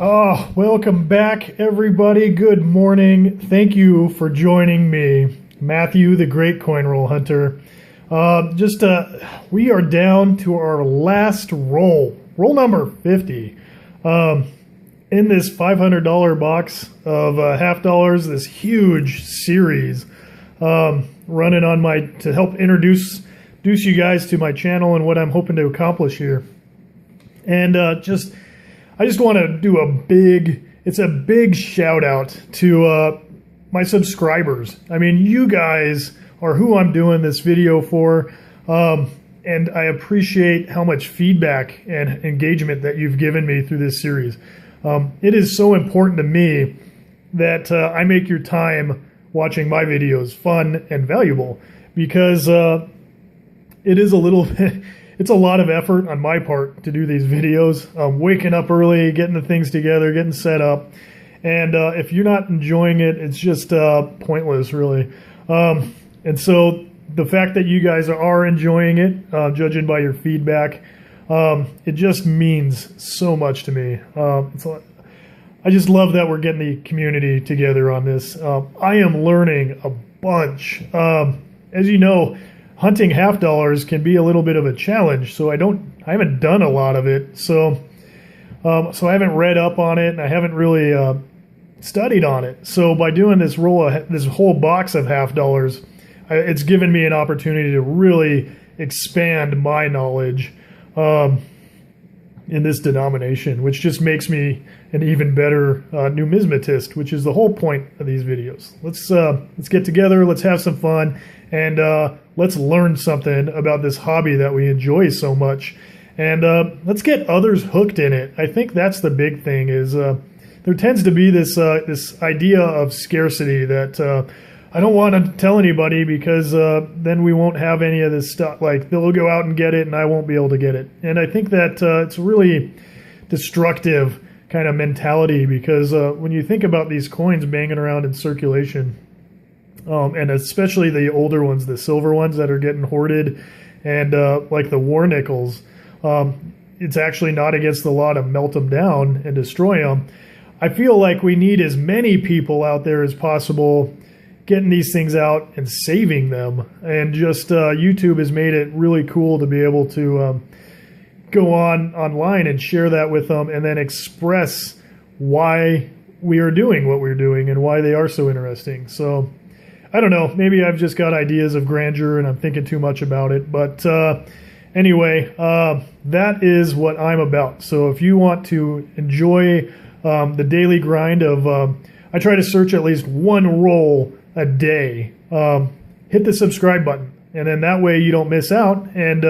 Oh, welcome back, everybody. Good morning. Thank you for joining me, Matthew, the Great Coin Roll Hunter. We are down to our last roll number 50, in this $500 box of half dollars. This huge series, running on to help introduce you guys to my channel and what I'm hoping to accomplish here, and I just want to do a big shout out to my subscribers. I mean, you guys are who I'm doing this video for, and I appreciate how much feedback and engagement that you've given me through this series. It is so important to me that I make your time watching my videos fun and valuable, because it is a little bit... It's a lot of effort on my part to do these videos. Waking up early, getting the things together, getting set up. And if you're not enjoying it, it's just pointless, really. And so the fact that you guys are enjoying it, judging by your feedback, it just means so much to me. I just love that we're getting the community together on this. I am learning a bunch. As you know, hunting half dollars can be a little bit of a challenge, so I haven't done a lot of it, so I haven't read up on it, and I haven't really studied on it. So by doing this whole box of half dollars, it's given me an opportunity to really expand my knowledge in this denomination, which just makes me an even better numismatist, which is the whole point of these videos. Let's get together, let's have some fun, and let's learn something about this hobby that we enjoy so much, and let's get others hooked in it. I think that's the big thing. Is there tends to be this idea of scarcity that I don't want to tell anybody, because then we won't have any of this stuff. Like, they'll go out and get it and I won't be able to get it. And I think that it's a really destructive kind of mentality, because when you think about these coins banging around in circulation, and especially the older ones, the silver ones that are getting hoarded, and like the war nickels, it's actually not against the law to melt them down and destroy them. I feel like we need as many people out there as possible getting these things out and saving them. And just YouTube has made it really cool to be able to go online and share that with them, and then express why we are doing what we're doing and why they are so interesting. So I don't know, maybe I've just got ideas of grandeur and I'm thinking too much about it. But anyway, that is what I'm about. So if you want to enjoy the daily grind of, I try to search at least one roll a day, hit the subscribe button, and then that way you don't miss out. And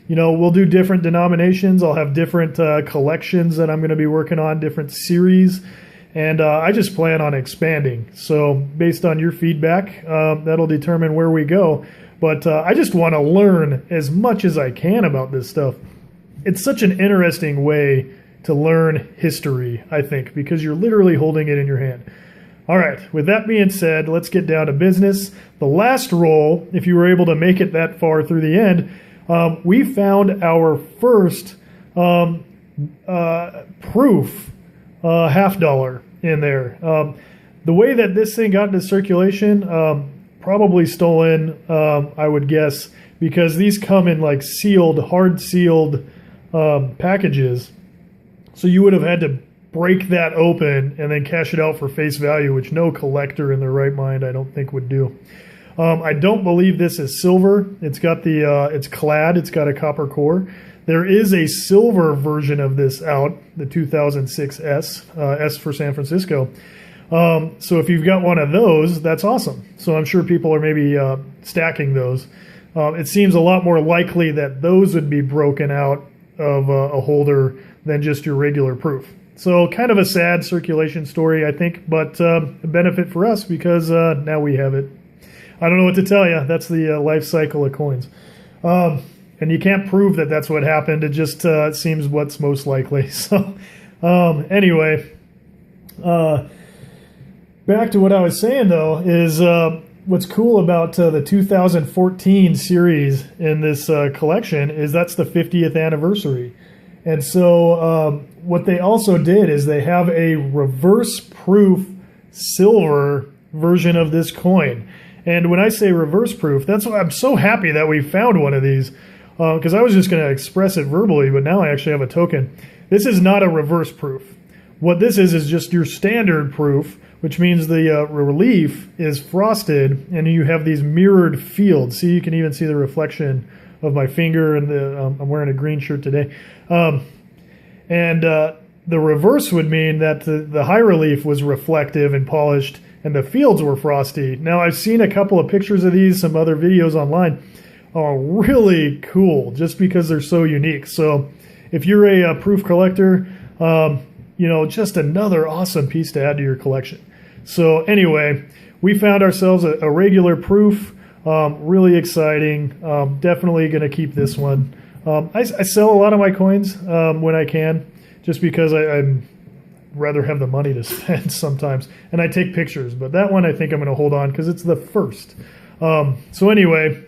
we'll do different denominations. I'll have different collections that I'm going to be working on, different series, and I just plan on expanding. So based on your feedback, that'll determine where we go. But I just want to learn as much as I can about this stuff. It's such an interesting way to learn history, I think, because you're literally holding it in your hand. All right, with that being said, let's get down to business. The last roll, if you were able to make it that far through the end, we found our first proof half dollar in there. The way that this thing got into circulation, probably stolen, I would guess, because these come in like sealed, hard sealed packages. So you would have had to break that open and then cash it out for face value, which no collector in their right mind, I don't think, would do. I don't believe this is silver. It's got it's clad, it's got a copper core. There is a silver version of this out, the 2006 S, S for San Francisco. So if you've got one of those, that's awesome. So I'm sure people are maybe stacking those. It seems a lot more likely that those would be broken out of a holder than just your regular proof. So kind of a sad circulation story, I think, but a benefit for us, because now we have it. I don't know what to tell you. That's the life cycle of coins. And you can't prove that that's what happened. It just seems what's most likely. So anyway, back to what I was saying, though, is what's cool about the 2014 series in this collection is that's the 50th anniversary. And so what they also did is they have a reverse proof silver version of this coin. And when I say reverse proof, that's why I'm so happy that we found one of these, because I was just going to express it verbally, but now I actually have a token. This is not a reverse proof. What this is just your standard proof, which means the relief is frosted and you have these mirrored fields. See, you can even see the reflection of my finger, and I'm wearing a green shirt today. The reverse would mean that the high relief was reflective and polished and the fields were frosty. Now, I've seen a couple of pictures of these, some other videos online. Oh, really cool, just because they're so unique. So if you're a proof collector, just another awesome piece to add to your collection. So anyway, we found ourselves a regular proof. Really exciting. Definitely going to keep this one. I sell a lot of my coins when I can, just because I'd rather have the money to spend sometimes. And I take pictures, but that one I think I'm going to hold on because it's the first. So anyway,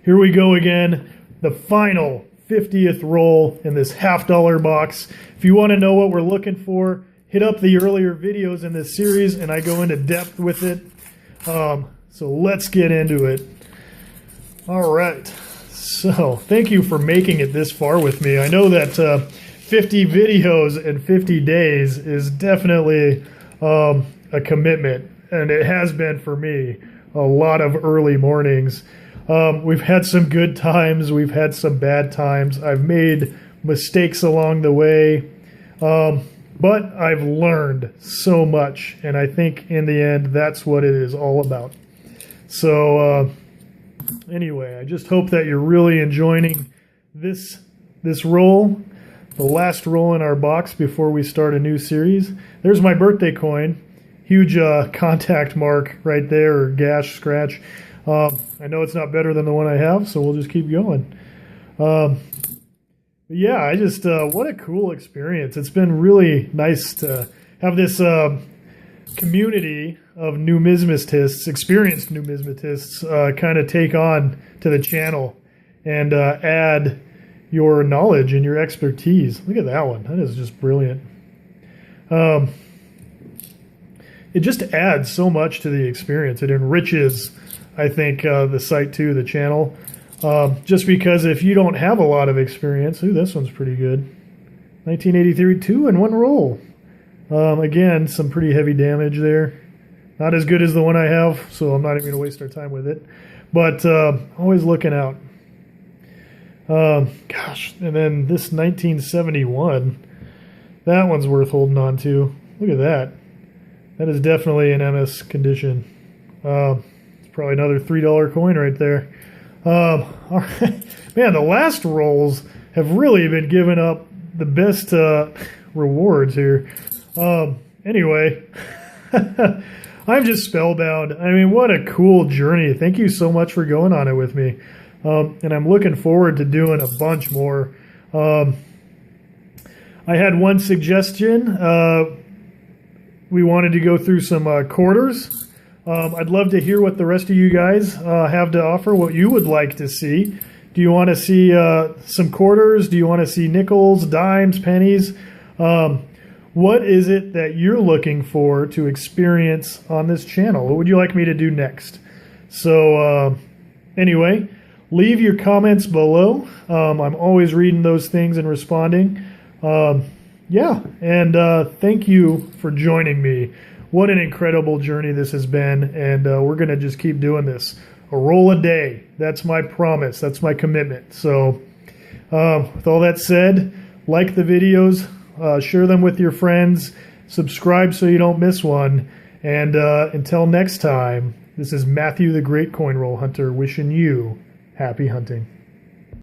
here we go again. The final 50th roll in this $50 box. If you want to know what we're looking for, hit up the earlier videos in this series and I go into depth with it. So let's get into it. All right. So thank you for making it this far with me. I know that 50 videos in 50 days is definitely a commitment, and it has been for me. A lot of early mornings. We've had some good times. We've had some bad times. I've made mistakes along the way. But I've learned so much, and I think in the end, that's what it is all about. So anyway, I just hope that you're really enjoying this roll, the last roll in our box before we start a new series. There's my birthday coin. Huge contact mark right there, or gash, scratch. I know it's not better than the one I have, so we'll just keep going. Yeah, I just, what a cool experience. It's been really nice to have this community of numismatists, experienced numismatists, kind of take on to the channel and add your knowledge and your expertise. Look at that one. That is just brilliant. It just adds so much to the experience. It enriches, I think, the site too, the channel. Just because if you don't have a lot of experience, ooh, this one's pretty good. 1983, 2 in one roll. Again, some pretty heavy damage there. Not as good as the one I have, so I'm not even going to waste our time with it. But always looking out. Gosh, and then this 1971, that one's worth holding on to. Look at that. That is definitely in MS condition. It's probably another $3 coin right there. All right. Man, the last rolls have really been giving up the best rewards here. Anyway, I'm just spellbound. I mean, what a cool journey. Thank you so much for going on it with me. And I'm looking forward to doing a bunch more. I had one suggestion. We wanted to go through some quarters. I'd love to hear what the rest of you guys have to offer, what you would like to see. Do you want to see some quarters? Do you want to see nickels, dimes, pennies? What is it that you're looking for to experience on this channel? What would you like me to do next? So anyway, leave your comments below. I'm always reading those things and responding. Yeah, and thank you for joining me. What an incredible journey this has been, and we're going to just keep doing this. A roll a day. That's my promise. That's my commitment. So with all that said, like the videos, share them with your friends, subscribe so you don't miss one, and until next time, this is Matthew the Great Coin Roll Hunter wishing you happy hunting.